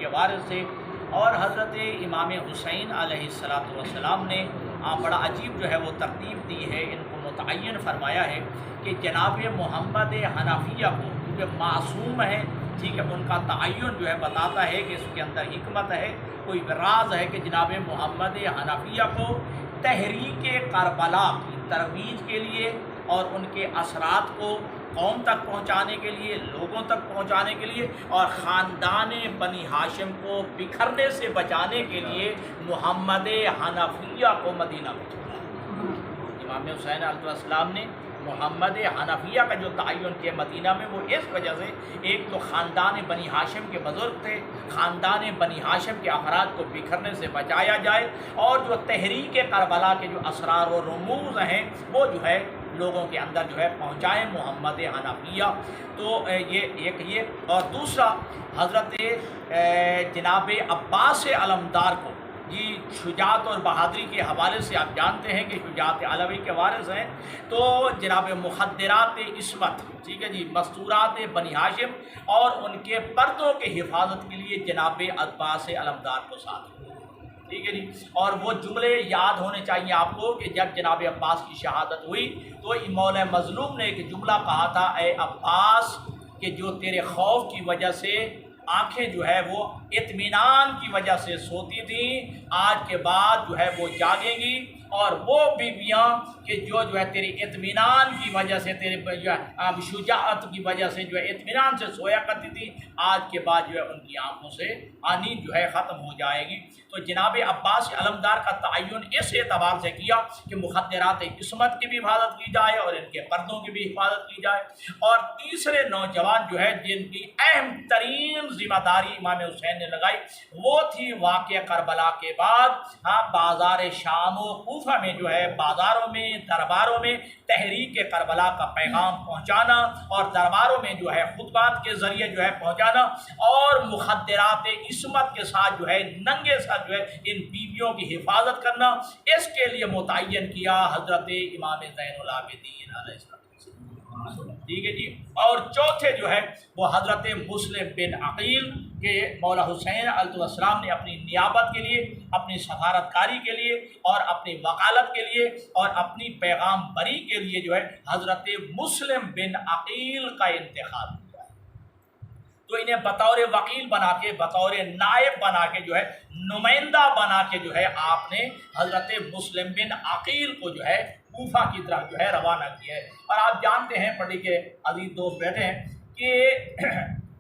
کے وارث تھے۔ اور حضرت امام حسین علیہ السلام نے بڑا عجیب جو ہے وہ ترتیب دی ہے، ان کو متعین فرمایا ہے کہ جناب محمد حنفیہ کو کیونکہ معصوم ہے، ٹھیک ہے، ان کا تعین جو ہے بتاتا ہے کہ اس کے اندر حکمت ہے، کوئی راز ہے کہ جناب محمد حنفیہ کو تحریک کربلا کی ترویج کے لیے اور ان کے اثرات کو قوم تک پہنچانے کے لیے، لوگوں تک پہنچانے کے لیے اور خاندان بنی ہاشم کو بکھرنے سے بچانے کے لیے محمد حنفیہ کو مدینہ بھیجا۔ امام حسین علیہ السلام نے محمد حنفیہ کا جو تعین کیا مدینہ میں، وہ اس وجہ سے ایک تو خاندان بنی ہاشم کے بزرگ تھے، خاندان بنی ہاشم کے افراد کو بکھرنے سے بچایا جائے، اور جو تحریک کربلا کے جو اسرار و رموز ہیں وہ جو ہے لوگوں کے اندر جو ہے پہنچائیں محمد حنفیہ۔ تو یہ اور دوسرا حضرت جناب عباس علمدار کو جی شجاعت اور بہادری کے حوالے سے آپ جانتے ہیں کہ شجاعت علوی کے وارث ہیں، تو جناب مخدرات عصمت، ٹھیک ہے جی، مستورات بنی ہاشم اور ان کے پردوں کے حفاظت کے لیے جناب عباس علمدار کو ساتھ لیا، ٹھیک ہے جی۔ اور وہ جملے یاد ہونے چاہیے آپ کو کہ جب جناب عباس کی شہادت ہوئی تو مولا مظلوم نے ایک جملہ کہا تھا، اے عباس کہ جو تیرے خوف کی وجہ سے آنکھیں جو ہے وہ اطمینان کی وجہ سے سوتی تھیں، آج کے بعد جو ہے وہ جاگیں گی، اور وہ بیویاں کہ جو ہے تیری اطمینان کی وجہ سے، تیرے جو ہے شجاعت کی وجہ سے جو ہے اطمینان سے سویا کرتی تھی، آج کے بعد جو ہے ان کی آنکھوں سے آنی جو ہے ختم ہو جائے گی۔ تو جناب عباس علمدار کا تعین اس اعتبار سے کیا کہ مخدرات عصمت کی بھی حفاظت کی جائے اور ان کے پردوں کی بھی حفاظت کی جائے۔ اور تیسرے نوجوان جو ہے جن کی اہم ترین ذمہ داری امام حسین نے لگائی، وہ تھی واقعہ کربلا کے بعد بازار شام و کوفہ میں جو ہے بازاروں میں، درباروں میں تحریک کربلا کا پیغام پہنچانا، اور درباروں میں جو ہے خطبات کے ذریعے جو ہے پہنچانا، اور مخدرات عصمت کے ساتھ جو ہے ننگے ساتھ جو ہے ان بیویوں کی حفاظت کرنا، اس کے لیے متعین کیا حضرت امام زین العابدین علیہ السلام، ٹھیک ہے جی۔ اور چوتھے جو ہے وہ حضرت مسلم بن عقیل کہ مولا حسین علیہ السلام نے اپنی نیابت کے لیے، اپنی سفارت کاری کے لیے اور اپنی وکالت کے لیے اور اپنی پیغام بری کے لیے جو ہے حضرت مسلم بن عقیل کا انتخاب کیا ہے۔ تو انہیں بطور وکیل بنا کے، بطور نائب بنا کے جو ہے، نمائندہ بنا کے جو ہے آپ نے حضرت مسلم بن عقیل کو جو ہے کوفہ کی طرف جو ہے روانہ کیا ہے۔ اور آپ جانتے ہیں، پڑھی کے عزیز دوست بیٹھے ہیں کہ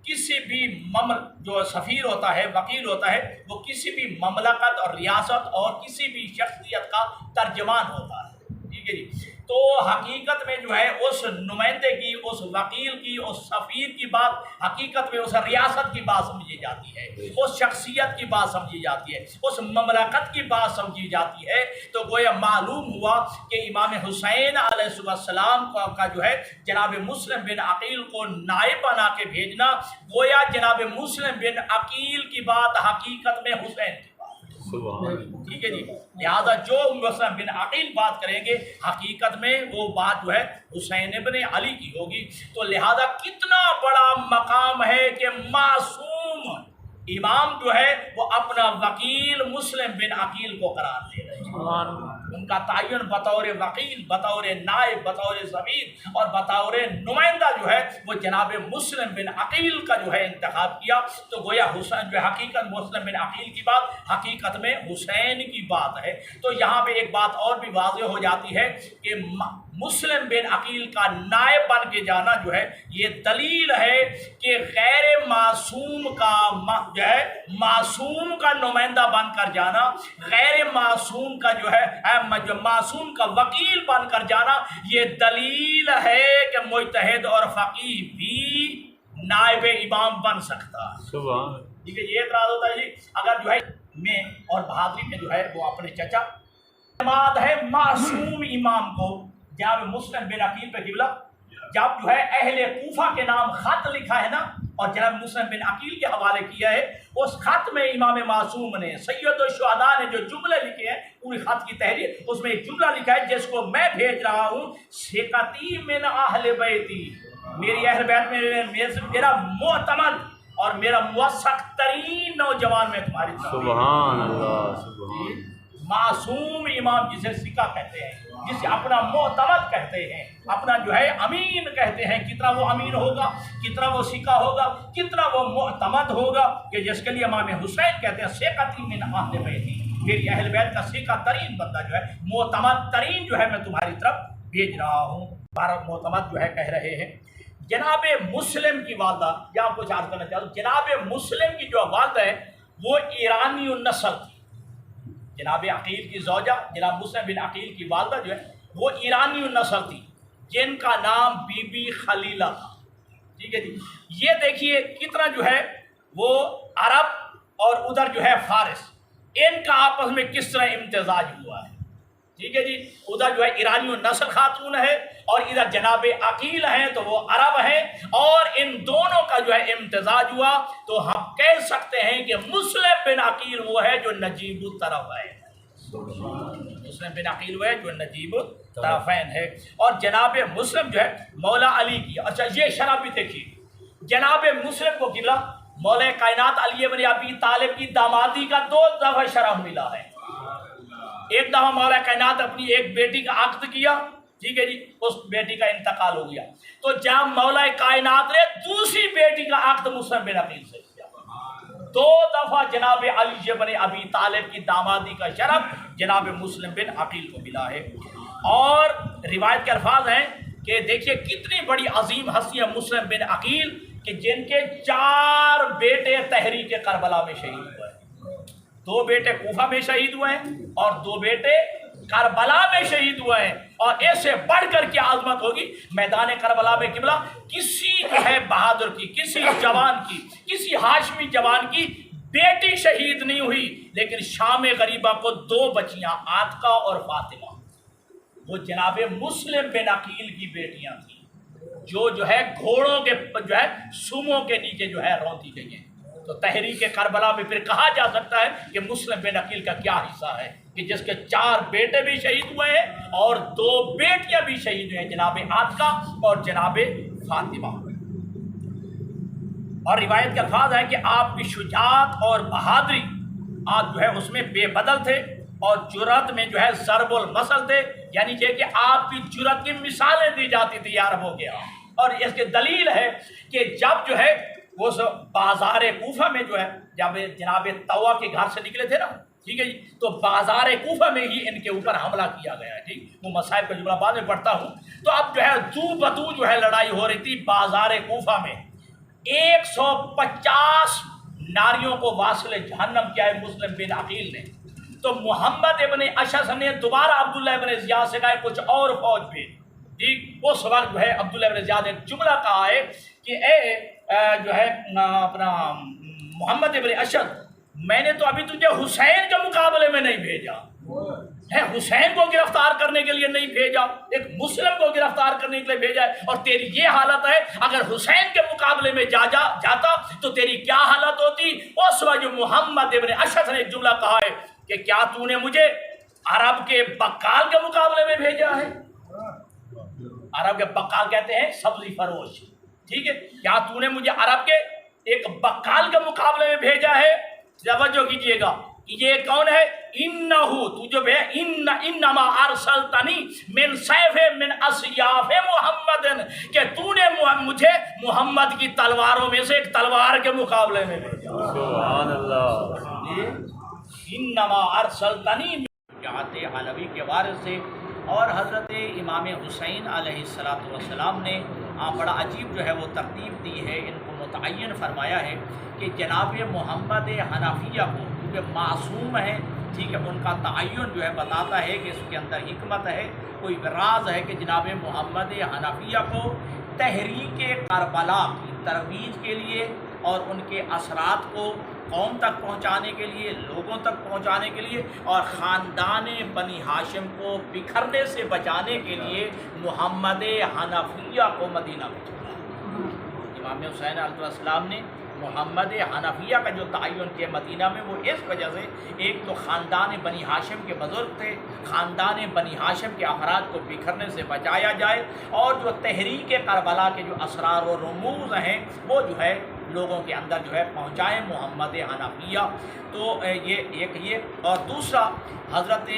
کسی بھی جو سفیر ہوتا ہے، وکیل ہوتا ہے، وہ کسی بھی مملکت اور ریاست اور کسی بھی شخصیت کا ترجمان ہوتا ہے، ٹھیک ہے جی۔ تو حقیقت میں جو ہے اس نمائندے کی، اس وکیل کی، اس سفیر کی بات حقیقت میں اس ریاست کی بات سمجھی جاتی ہے، اس شخصیت کی بات سمجھی جاتی ہے، اس مملکت کی بات سمجھی جاتی ہے۔ تو گویا معلوم ہوا کہ امام حسین علیہ السلام کا جو ہے جناب مسلم بن عقیل کو نائب بنا کے بھیجنا، گویا جناب مسلم بن عقیل کی بات حقیقت میں حسین کی، ٹھیک ہے جی۔ لہذا جو مسلم بن عقیل بات کریں گے حقیقت میں وہ بات جو ہے حسین ابن علی کی ہوگی۔ تو لہذا کتنا بڑا مقام ہے کہ معصوم امام جو ہے وہ اپنا وکیل مسلم بن عقیل کو قرار دے رہے ہیں، ان کا تعین بطور وکیل، بطور نائب، بطور سفیر اور بطور نمائندہ جو ہے وہ جناب مسلم بن عقیل کا جو ہے انتخاب کیا۔ تو گویا حسین جو حقیقت مسلم بن عقیل کی بات حقیقت میں حسین کی بات ہے۔ تو یہاں پہ ایک بات اور بھی واضح ہو جاتی ہے کہ مسلم بن عقیل کا نائب بن کے جانا جو ہے یہ دلیل ہے کہ غیر معصوم کا جو ہے معصوم کا نمائندہ بن کر جانا، غیر معصوم کا جو ہے معصوم کا وکیل بن کر جانا، یہ دلیل ہے کہ مجتہد اور فقیہ بھی نائب امام بن سکتا ہے۔ ٹھیک ہے، یہ اعتراض ہوتا ہے جی اگر جو ہے میں اور بہادری میں جو ہے وہ اپنے چچا اعتماد ہے معصوم امام کو جناب مسلم بن عقیل پہ قبلہ، جب جو ہے اہل کوفہ کے نام خط لکھا ہے نا اور جناب مسلم بن عقیل کے حوالے کیا ہے، اس خط میں امام معصوم نے سید الشہداء نے جو جملے لکھے ہیں پوری خط کی تحریر، اس میں ایک جملہ لکھا ہے جس کو میں بھیج رہا ہوں، ثقتی من اہل بیتی، میری اہل بیت میں میرا معتمد اور میرا موثق ترین نوجوان میں تمہاری طرف سبحان اللہ سبحان معصوم امام جسے سکہ کہتے ہیں، جسے اپنا معتمد کہتے ہیں، اپنا جو ہے امین کہتے ہیں. کتنا وہ امین ہوگا، کتنا وہ سکہ ہوگا، کتنا وہ معتمد ہوگا کہ جس کے لیے امام حسین کہتے ہیں سیقتی من اہل بیتی، میری اہل بیت کا سیکھا ترین بندہ جو ہے، معتمد ترین جو ہے میں تمہاری طرف بھیج رہا ہوں. معتمد جو ہے کہہ رہے ہیں. جناب مسلم کی والدہ، یا کچھ عرض کرنا چاہتا ہوں، جناب مسلم کی جو والدہ ہے وہ ایرانی النسل تھی. جناب عقیل کی زوجہ جناب مسلم بن عقیل کی والدہ جو ہے وہ ایرانی النسل تھی، جن کا نام بی بی خلیلہ تھا. ٹھیک ہے جی. یہ دیکھیے کتنا جو ہے وہ عرب اور ادھر جو ہے فارس، ان کا آپس میں کس طرح امتزاج ہوا ہے. ٹھیک ہے جی. ادھر جو ہے ایرانی النسل خاتون ہے اور ادھر جناب عقیل ہیں تو وہ عرب ہیں، اور ان دونوں کا جو ہے امتزاج ہوا تو ہم کہہ سکتے ہیں کہ مسلم بن عقیل وہ ہے جو نجیب الطرف ہے. مسلم بن عقیل وہ ہے جو نجیب الطرفین ہے. اور جناب مسلم جو ہے مولا علی کی، اچھا یہ شرح بھی دیکھیے، جناب مسلم کو قبلہ مولا کائنات علی بن ابی طالب کی دامادی کا 2 دفعہ شرح ملا ہے. ایک دفعہ مولا کائنات اپنی ایک بیٹی کا عقد کیا، ٹھیک ہے جی، اس بیٹی کا انتقال ہو گیا، تو جب مولا کائنات نے دوسری بیٹی کا عقد مسلم بن عقیل سے کیا. 2 دفعہ جناب علی بن ابی طالب کی دامادی کا شرف جناب مسلم بن عقیل کو ملا ہے. اور روایت کے الفاظ ہیں کہ دیکھیے کتنی بڑی عظیم ہستی ہے مسلم بن عقیل کہ جن کے 4 بیٹے تحریک کربلا میں شہید ہوئے. 2 بیٹے کوفہ میں شہید ہوئے ہیں اور 2 بیٹے کربلا میں شہید ہوئے ہیں. اور ایسے بڑھ کر کیا عظمت ہوگی میدان کربلا میں قبلہ، کسی جو ہے بہادر کی، کسی جوان کی، کسی ہاشمی جوان کی بیٹی شہید نہیں ہوئی، لیکن شام غریبہ کو 2 بچیاں عاتقہ اور فاطمہ، وہ جناب مسلم بن عقیل کی بیٹیاں تھیں، جو ہے گھوڑوں کے جو ہے سوموں کے نیچے جو ہے روتی گئی ہیں. تو تحریک کربلا میں پھر کہا جا سکتا ہے کہ مسلم بن عقیل کا کیا حصہ ہے کہ جس کے 4 بیٹے بھی شہید ہوئے ہیں اور 2 بیٹیاں بھی شہید ہوئے ہیں، جناب عاتقہ اور جناب فاطمہ. اور روایت کے الفاظ ہیں کہ آپ کی شجاعت اور بہادری، آپ جو ہے اس میں بے بدل تھے، اور جرأت میں جو ہے ضرب المثل تھے، یعنی کہ آپ کی جرأت کی مثالیں دی جاتی تھی. یار ہو گیا. اور اس کی دلیل ہے کہ جب جو ہے وہ بازار کوفہ میں جو ہے جب جناب طوا کے گھر سے نکلے تھے نا، ٹھیک ہے جی، تو بازار کوفہ میں ہی ان کے اوپر حملہ کیا گیا ہے. ٹھیک، وہ مسائل کا جملہ بعد میں پڑھتا ہوں. تو اب جو ہے دو بدو جو ہے لڑائی ہو رہی تھی بازار کوفہ میں. 150 ناریوں کو واصل جہنم کیا ہے مسلم بن عقیل نے. تو محمد ابن اشعث نے دوبارہ عبداللہ ابن زیاد سے کہا کچھ اور فوج بھیج. ٹھیک، اس وقت جو ہے عبداللہ ابن زیاد نے جملہ کہا ہے کہ اے جو ہے اپنا محمد ابن اشعث، میں نے تو ابھی تجھے حسین کے مقابلے میں نہیں بھیجا ہے، حسین کو گرفتار کرنے کے لیے نہیں بھیجا، ایک مسلم کو گرفتار کرنے کے لیے بھیجا ہے. اور تیری یہ حالت ہے، اگر حسین کے مقابلے میں جاتا تو تیری کیا حالت ہوتی. اس وقت جو محمد ابن اشعث نے ایک جملہ کہا ہے کہ کیا تو نے مجھے عرب کے بقال کے مقابلے میں بھیجا ہے. عرب کے بقال کہتے ہیں سبزی فروش. ٹھیک ہے، کیا تو نے مجھے عرب کے ایک بقال کے مقابلے میں بھیجا ہے. توجہ کیجئے گا، یہ کون ہے؟ انہو، تو جو ہے انما ارسلتنی من سیف من اسیاف محمد، کہ تو نے مجھے محمد کی تلواروں میں سے ایک تلوار کے مقابلے میں بھیجا. سبحان اللہ. انما ارسلتنی جہات علوی کے وارث سے. اور حضرت امام حسین علیہ السلام نے بڑا عجیب جو ہے وہ ترتیب دی ہے، ان کو متعین فرمایا ہے کہ جناب محمد حنفیہ کو، کیونکہ معصوم ہیں، ٹھیک ہے، ان کا تعین جو ہے بتاتا ہے کہ اس کے اندر حکمت ہے، کوئی راز ہے کہ جناب محمد حنفیہ کو تحریک کربلا کی ترویج کے لیے اور ان کے اثرات کو قوم تک پہنچانے کے لیے، لوگوں تک پہنچانے کے لیے، اور خاندان بنی ہاشم کو بکھرنے سے بچانے کے لیے محمد حنفیہ کو مدینہ بھیجا. امام حسین علیہ السلام نے محمد حنفیہ کا جو تعین کیا مدینہ میں، وہ اس وجہ سے ایک تو خاندان بنی ہاشم کے بزرگ تھے، خاندان بنی ہاشم کے افراد کو بکھرنے سے بچایا جائے، اور جو تحریک کربلا کے جو اسرار و رموز ہیں وہ جو ہے لوگوں کے اندر جو ہے پہنچائیں محمد حنفیہ۔ تو یہ اور دوسرا حضرت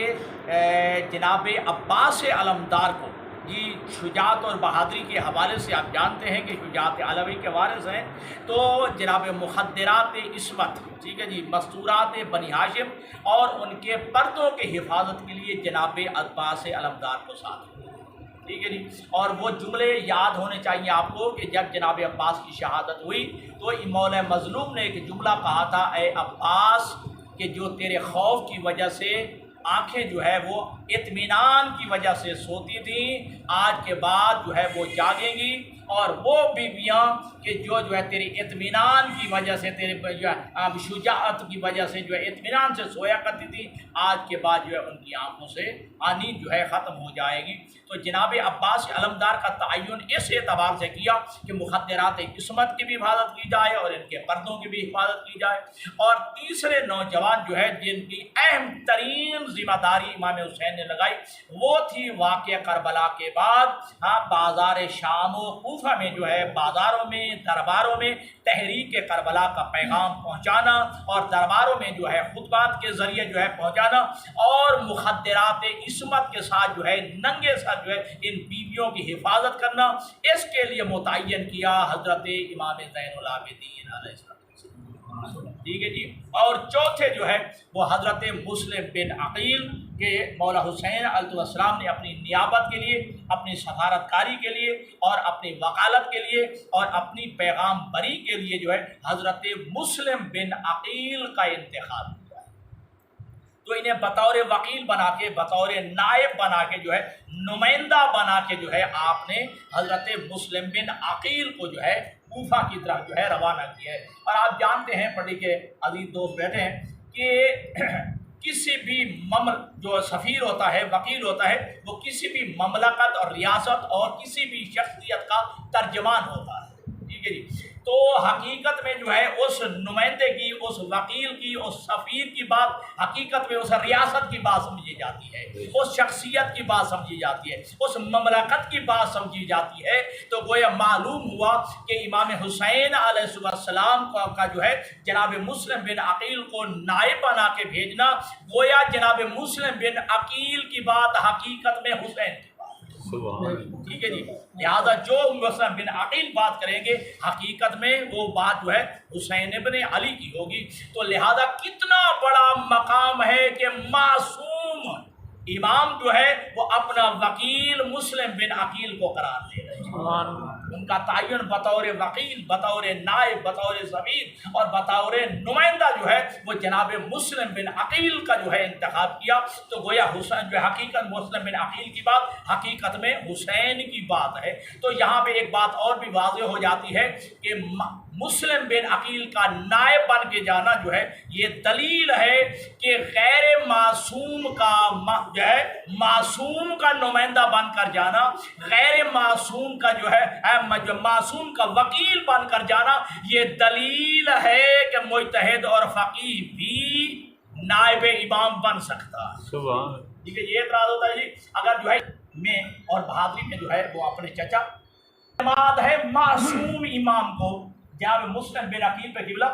جناب عباس علمدار کو جی شجاعت اور بہادری کے حوالے سے آپ جانتے ہیں کہ شجاعت علوی کے وارث ہیں، تو جناب مخدرات عصمت، ٹھیک ہے جی، مستورات بنی ہاشم اور ان کے پردوں کے حفاظت کے لیے جناب عباس علمدار کو ساتھ، ٹھیک ہے جی۔ اور وہ جملے یاد ہونے چاہیے آپ کو کہ جب جناب عباس کی شہادت ہوئی تو مولا مظلوم نے ایک جملہ کہا تھا، اے عباس، کہ جو تیرے خوف کی وجہ سے آنکھیں جو ہے وہ اطمینان کی وجہ سے سوتی تھیں، آج کے بعد جو ہے وہ جاگیں گی، اور وہ بیویاں کہ جو ہے تیری اطمینان کی وجہ سے، تیرے جو ہے شجاعت کی وجہ سے جو ہے اطمینان سے سویا کرتی تھی، آج کے بعد جو ہے ان کی آنکھوں سے آنی جو ہے ختم ہو جائے گی۔ تو جناب عباس علمدار کا تعین اس اعتبار سے کیا کہ مخدرات عصمت کی بھی حفاظت کی جائے اور ان کے پردوں کی بھی حفاظت کی جائے۔ اور تیسرے نوجوان جو ہے جن کی اہم ترین ذمہ داری امام حسین نے لگائی، وہ تھی واقعہ کربلا کے بعد بازار شام و کوفہ میں جو ہے بازاروں میں، درباروں میں تحریک کربلا کا پیغام پہنچانا، اور درباروں میں جو ہے خطبات کے ذریعے جو ہے پہنچانا، اور مخدرات عصمت کے ساتھ جو ہے ننگے ساتھ جو ہے ان بیویوں کی حفاظت کرنا، اس کے لیے متعین کیا حضرت امام زین العابدین علیہ السلام، ٹھیک ہے جی۔ اور چوتھے جو ہے وہ حضرت مسلم بن عقیل کہ مولا حسین علیہ السلام نے اپنی نیابت کے لیے، اپنی سفارتکاری کے لیے اور اپنی وکالت کے لیے اور اپنی پیغام بری کے لیے جو ہے حضرت مسلم بن عقیل کا انتخاب کیا، تو انہیں بطور وکیل بنا کے، بطور نائب بنا کے جو ہے نمائندہ بنا کے جو ہے آپ نے حضرت مسلم بن عقیل کو جو ہے کوفہ کی طرف جو ہے روانہ کیا ہے۔ اور آپ جانتے ہیں، پڑھی کے عزیز دوست بیٹھے ہیں، کہ کسی بھی جو سفیر ہوتا ہے، وکیل ہوتا ہے، وہ کسی بھی مملکت اور ریاست اور کسی بھی شخصیت کا ترجمان ہوتا ہے، ٹھیک ہے جی۔ تو حقیقت میں جو ہے اس نمائندے کی، اس وکیل کی، اس سفیر کی بات حقیقت میں اس ریاست کی بات سمجھی جاتی ہے، اس شخصیت کی بات سمجھی جاتی ہے، اس مملکت کی بات سمجھی جاتی ہے۔ تو گویا معلوم ہوا کہ امام حسین علیہ السلام کا جو ہے جناب مسلم بن عقیل کو نائب بنا کے بھیجنا، گویا جناب مسلم بن عقیل کی بات حقیقت میں حسین کی، ٹھیک ہے جی۔ لہذا جو مسلم بن عقیل بات کریں گے حقیقت میں وہ بات جو ہے حسین ابن علی کی ہوگی۔ تو لہذا کتنا بڑا مقام ہے کہ معصوم امام جو ہے وہ اپنا وکیل مسلم بن عقیل کو قرار دے رہے ہیں، ان کا تعین بطور وکیل، بطور نائب، بطور سفیر اور بطور نمائندہ جو ہے وہ جناب مسلم بن عقیل کا جو ہے انتخاب کیا۔ تو گویا حسین جو حقیقت مسلم بن عقیل کی بات حقیقت میں حسین کی بات ہے۔ تو یہاں پہ ایک بات اور بھی واضح ہو جاتی ہے کہ مسلم بن عقیل کا نائب بن کے جانا جو ہے یہ دلیل ہے کہ غیر معصوم کا جو ہے معصوم کا نمائندہ بن کر جانا، غیر معصوم کا جو ہے معصوم کا وکیل بن کر جانا، یہ دلیل ہے کہ مجتہد اور فقیہ بھی نائب امام بن سکتا ہے۔ سبحان، ٹھیک ہے، یہ اعتراض ہوتا ہے جی اگر جو ہے میں اور بہادری میں جو ہے وہ اپنے چچا اعتماد ہے معصوم امام کو جناب مسلم بن عقیل پہ قبلہ،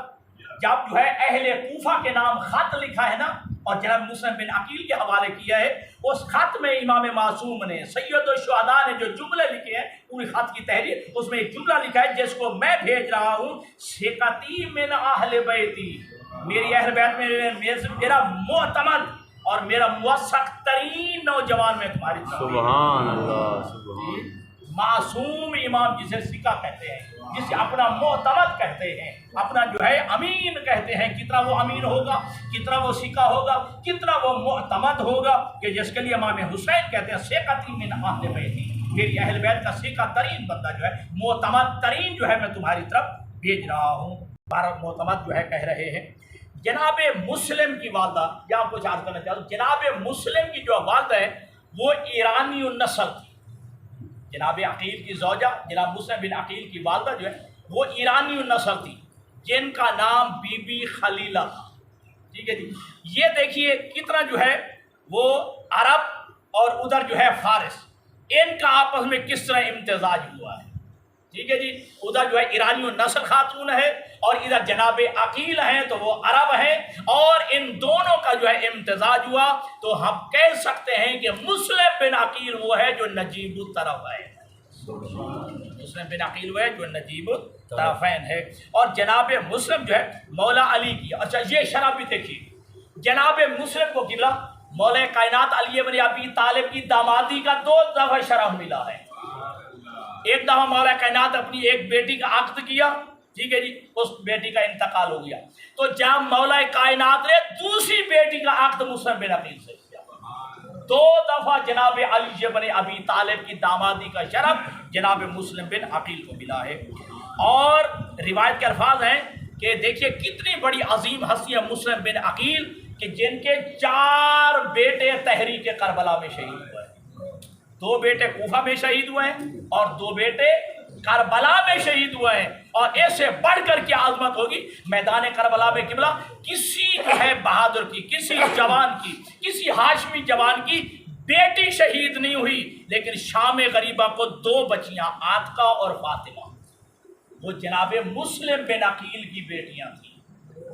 جب جو ہے اہل کوفہ کے نام خط لکھا ہے نا اور جناب مسلم بن عقیل کے حوالے کیا ہے، اس خط میں امام معصوم نے سید الشہداء نے جو جملے لکھے ہیں پوری خط کی تحریر، اس میں ایک جملہ لکھا ہے جس کو میں بھیج رہا ہوں، ثقتی من اہل بیتی، میری اہل بیت میں میرا معتمد اور میرا موثق ترین نوجوان میں تمہاری طرف۔ سبحان اللہ، سبحان، معصوم امام جسے ثقہ کہتے ہیں، جسے اپنا معتمد کہتے ہیں، اپنا جو ہے امین کہتے ہیں، کتنا وہ امین ہوگا، کتنا وہ ثقہ ہوگا، کتنا وہ معتمد ہوگا کہ جس کے لیے امام حسین کہتے ہیں ثقتی من اہل بیتی، میری اہل بیت کا ثقہ ترین بندہ جو ہے، معتمد ترین جو ہے میں تمہاری طرف بھیج رہا ہوں۔ معتمد جو ہے کہہ رہے ہیں جناب مسلم کی والدہ، یا کچھ عرض کرنا چاہتا ہوں، جناب مسلم کی جو والدہ ہے وہ ایرانی النسل تھی، جناب عقیل کی زوجہ جناب مسلم بن عقیل کی والدہ جو ہے وہ ایرانی النسل تھی، جن کا نام بی بی خلیلہ تھا، ٹھیک ہے جی۔ یہ دیکھیے کتنا جو ہے وہ عرب اور ادھر جو ہے فارس، ان کا آپس میں کس طرح امتزاج ہوا ہے، ٹھیک ہے جی، ادھر جو ہے ایرانی نسل خاتون ہے اور ادھر جناب عقیل ہیں تو وہ عرب ہیں، اور ان دونوں کا جو ہے امتزاج ہوا تو ہم کہہ سکتے ہیں کہ مسلم بن عقیل وہ ہے جو نجیب الطرف ہے، مسلم بن عقیل وہ ہے جو نجیب الطرفین ہے۔ اور جناب مسلم جو ہے مولا علی کی، اچھا یہ شرح بھی دیکھیے، جناب مسلم کو قبلہ مولا کائنات علی بن ابی طالب کی دامادی کا 2 دفعہ شرف ملا ہے۔ ایک دفعہ مولا کائنات اپنی ایک بیٹی کا عقد کیا، ٹھیک ہے جی، اس بیٹی کا انتقال ہو گیا، تو جب مولا کائنات نے دوسری بیٹی کا عقد مسلم بن عقیل سے کیا، 2 دفعہ جناب علی بن ابی طالب کی دامادی کا شرف جناب مسلم بن عقیل کو ملا ہے۔ اور روایت کے الفاظ ہیں کہ دیکھیے کتنی بڑی عظیم ہستی ہے مسلم بن عقیل کہ جن کے 4 بیٹے تحریک کربلا میں شہید ہوئے ہیں، 2 بیٹے کوفہ میں شہید ہوئے ہیں اور 2 بیٹے کربلا میں شہید ہوئے ہیں۔ اور ایسے بڑھ کر کیا عظمت ہوگی میدان کربلا میں قبلہ، کسی جو ہے بہادر کی، کسی جوان کی، کسی ہاشمی جوان کی بیٹی شہید نہیں ہوئی، لیکن شام غریبہ کو 2 بچیاں عاتقہ اور فاطمہ، وہ جناب مسلم بن عقیل کی بیٹیاں تھیں،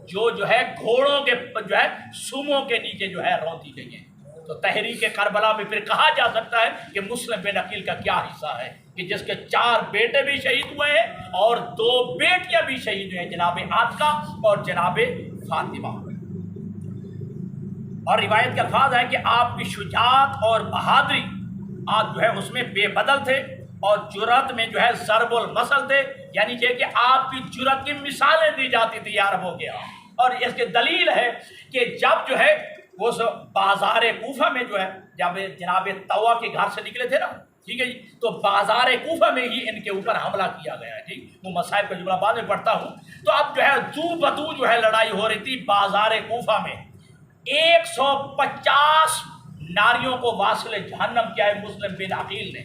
جو ہے گھوڑوں کے جو ہے سوموں کے نیچے جو ہے روندی گئی ہیں۔ تو تحریک کربلا میں پھر کہا جا سکتا ہے کہ مسلم بن عقیل کا کیا حصہ ہے کہ جس کے 4 بیٹے بھی شہید ہوئے ہیں اور 2 بیٹیاں بھی شہید ہوئے ہیں، جناب عاتقہ اور جناب فاطمہ۔ اور روایت کے الفاظ ہیں کہ آپ کی شجاعت اور بہادری آپ جو ہے اس میں بے بدل تھے، اور جرأت میں جو ہے ضرب المثل تھے، یعنی کہ آپ کی جرأت کی مثالیں دی جاتی تھی یا عربوں کے ہاں۔ اور اس کی دلیل ہے کہ جب جو ہے وہ بازار کوفہ میں جو ہے جب جناب طوا کے گھر سے نکلے تھے نا، ٹھیک ہے جی، تو بازار کوفہ میں ہی ان کے اوپر حملہ کیا گیا ہے، ٹھیک، وہ مصائب کا جملہ بعد میں پڑھتا ہوں۔ تو اب جو ہے دو بدو جو ہے لڑائی ہو رہی تھی بازار کوفہ میں، 150 ناریوں کو واصل جہنم کیا ہے مسلم بن عقیل نے۔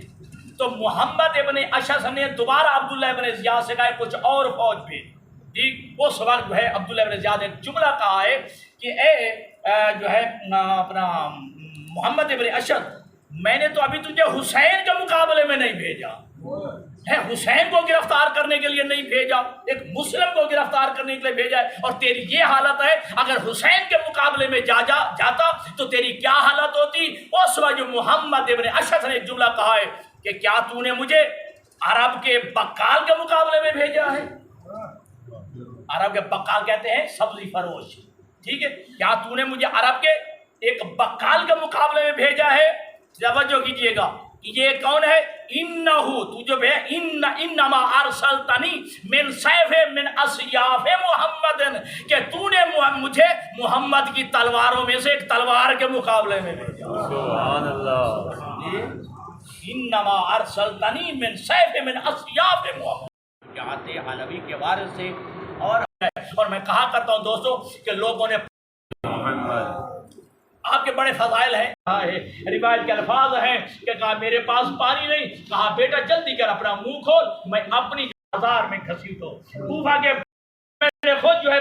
تو محمد ابن اشعث نے دوبارہ عبداللہ ابن زیاد سے کہا کچھ اور فوج بھیج، ٹھیک، اس وقت جو ہے عبداللہ ابن زیاد نے جملہ کہا ہے کہ اے جو ہے اپنا محمد ابن اشعث، میں نے تو ابھی تجھے حسین کے مقابلے میں نہیں بھیجا ہے، حسین کو گرفتار کرنے کے لیے نہیں بھیجا، ایک مسلم کو گرفتار کرنے کے لیے بھیجا ہے، اور تیری یہ حالت ہے، اگر حسین کے مقابلے میں جاتا تو تیری کیا حالت ہوتی۔ اس وقت جو محمد ابن اشعث نے ایک جملہ کہا ہے کہ کیا تو نے مجھے عرب کے بقال کے مقابلے میں بھیجا ہے؟ عرب کے بقال کہتے ہیں سبزی فروش، ٹھیک ہے، کیا تو نے مجھے عرب کے ایک بقال کے مقابلے میں بھیجا ہے؟ توجہ کیجئے گا، یہ کون ہے؟ انہو، تو جو ہے انما ارسلتنی من سیف من اسیاف محمد، کہ تو نے مجھے محمد کی تلواروں میں سے ایک تلوار کے مقابلے میں بھیجا۔ سبحان اللہ۔ انما ارسلتنی من سیف من اسیاف محمد، جہات علوی کے وارث سے۔ اور میں کہا کرتا ہوں دوستو کہ لوگوں نے آپ کے بڑے فضائل ہیں، روایت کے الفاظ ہیں کہ کہا میرے پاس پانی نہیں، کہا بیٹا جلدی کر اپنا منہ کھول، میں اپنی بازار میں گھسیٹوں، کوفہ کے میں نے خود جو ہے